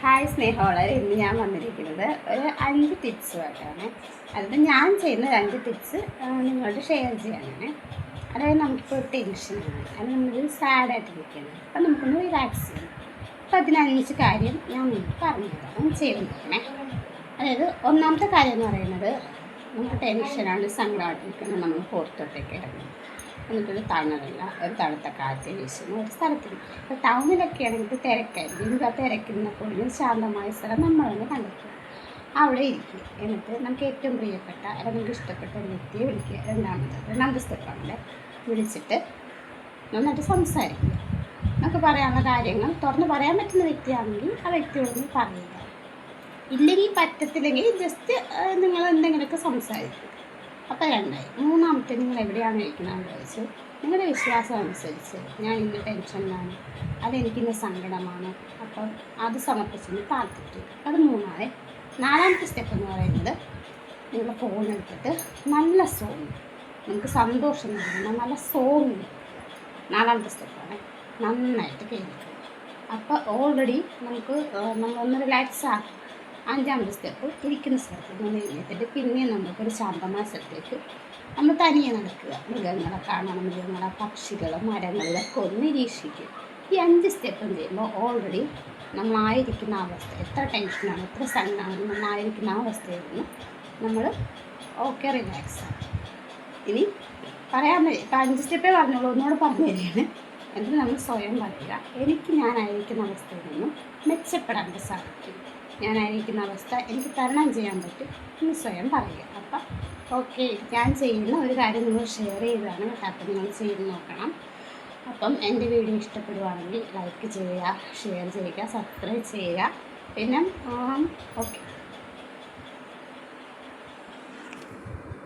Hi സ്നേഹമുള്ളവർ, ഇന്ന് ഞാൻ വന്നിരിക്കുന്നത് ഒരു 5 ടിപ്സുമായിട്ടാണ്. അതിൽ ഞാൻ ചെയ്യുന്ന 2 ടിപ്സ് നിങ്ങളോട് ഷെയർ ചെയ്യാനാണ്. അതായത് നമുക്കിപ്പോൾ ഒരു ടെൻഷനാണ്, അത് നമ്മളൊരു സാഡായിട്ടിരിക്കുകയാണ്, അപ്പം നമുക്കൊന്ന് റിലാക്സ് ചെയ്യണം. അപ്പോൾ അതിന് 5 കാര്യം ഞാൻ നിങ്ങൾക്ക് പറഞ്ഞുതരാം, ചെയ്ത് നോക്കണേ. അതായത് ഒന്നാമത്തെ കാര്യം എന്ന് പറയുന്നത്, നമുക്ക് ടെൻഷനാണ്, സങ്കടമായിട്ടിരിക്കുന്നത്, നമ്മൾ പുറത്തോട്ടേക്ക് ഇറങ്ങും. എന്നിട്ടൊരു തണലുള്ള ഒരു തണുത്ത കാറ്റ് വീശുന്ന ഒരു സ്ഥലത്തിന്. ഇപ്പോൾ ടൗണിലൊക്കെ ആണെങ്കിൽ തിരക്കായിരിക്കും. ആ തിരക്കുന്നപ്പോൾ ഒരു ശാന്തമായ സ്ഥലം നമ്മളൊന്ന് കണ്ടെത്തുക, അവിടെ ഇരിക്കുക. എന്നിട്ട് നമുക്ക് ഏറ്റവും പ്രിയപ്പെട്ട അല്ലെങ്കിൽ നമുക്ക് ഇഷ്ടപ്പെട്ട ഒരു വ്യക്തിയെ വിളിക്കുക. രണ്ടാമത്തെ സ്റ്റെപ്പാണല്ലേ, വിളിച്ചിട്ട് നന്നായിട്ട് സംസാരിക്കുക. നമുക്ക് പറയാനുള്ള കാര്യങ്ങൾ തുറന്ന് പറയാൻ പറ്റുന്ന വ്യക്തിയാണെങ്കിൽ ആ വ്യക്തിയോടൊന്ന് പറയുക. ഇല്ലെങ്കിൽ പറ്റത്തില്ലെങ്കിൽ ജസ്റ്റ് നിങ്ങൾ എന്തെങ്കിലുമൊക്കെ സംസാരിക്കുക. അപ്പോൾ രണ്ടായി. മൂന്നാമത്തെ, നിങ്ങൾ എവിടെയാണ് ഇരിക്കുന്നതെന്ന് ചോദിച്ചു നിങ്ങളുടെ വിശ്വാസം അനുസരിച്ച് ഞാൻ ഇന്ന് ടെൻഷനിലാണ്, അതെനിക്കിന്ന് സങ്കടമാണ്, അപ്പം അത് സമർപ്പിച്ചൊന്ന് പ്രാർത്ഥിക്കുക. അത് മൂന്നാമത്. നാലാമത്തെ സ്റ്റെപ്പ് എന്ന് പറയുന്നത്, നിങ്ങൾ ഫോൺ എടുത്തിട്ട് നല്ല സോങ്, നമുക്ക് സന്തോഷം നൽകുന്ന നല്ല സോങ്, നാലാമത്തെ സ്റ്റെപ്പാണ്, നന്നായിട്ട് കേൾക്കുക. അപ്പോൾ ഓൾറെഡി നമ്മളൊന്ന് റിലാക്സ് ആകും. അഞ്ചാമത്തെ സ്റ്റെപ്പ്, ഇരിക്കുന്ന സ്ഥലത്ത് നിന്ന് എഴുന്നേറ്റിട്ട് പിന്നെയും നമുക്കൊരു ശാന്തമായ സ്ഥലത്തേക്ക് നമ്മൾ തനിയെ നടക്കുക. മൃഗങ്ങളെ കാണണം, മൃഗങ്ങളെ, പക്ഷികളെ, മരങ്ങളിലൊക്കെ ഒന്ന് നിരീക്ഷിക്കുക. ഈ 5 സ്റ്റെപ്പും ചെയ്യുമ്പോൾ ഓൾറെഡി നമ്മളായിരിക്കുന്ന അവസ്ഥ, എത്ര ടെൻഷനാണ്, എത്ര സങ്കടമാണ്, നമ്മളായിരിക്കുന്ന അവസ്ഥയിൽ നിന്ന് നമ്മൾ ഓക്കെ റിലാക്സ് ആകും. ഇനി പറയാൻ ഇപ്പം 5 സ്റ്റെപ്പേ പറഞ്ഞോളൂ, ഒന്നുകൂടെ പറഞ്ഞു തരികയാണ്. എന്നിട്ട് നമ്മൾ സ്വയം പറയുക, എനിക്ക് ഞാനായിരിക്കുന്ന അവസ്ഥയിൽ നിന്നും മെച്ചപ്പെടാൻ സാധിക്കും, ഞാനായിരിക്കുന്ന അവസ്ഥ എനിക്ക് തരണം ചെയ്യാൻ പറ്റും എന്ന് സ്വയം പറയുക. അപ്പം ഓക്കെ, ഞാൻ ചെയ്യുന്ന ഒരു കാര്യം നിങ്ങൾ ഷെയർ ചെയ്തതാണ് കേട്ടോ. അപ്പം നിങ്ങൾ ചെയ്ത് നോക്കണം. അപ്പം എൻ്റെ വീഡിയോ ഇഷ്ടപ്പെടുവാണെങ്കിൽ ലൈക്ക് ചെയ്യുക, ഷെയർ ചെയ്യുക, സബ്സ്ക്രൈബ് ചെയ്യുക. പിന്നെ ഓക്കെ.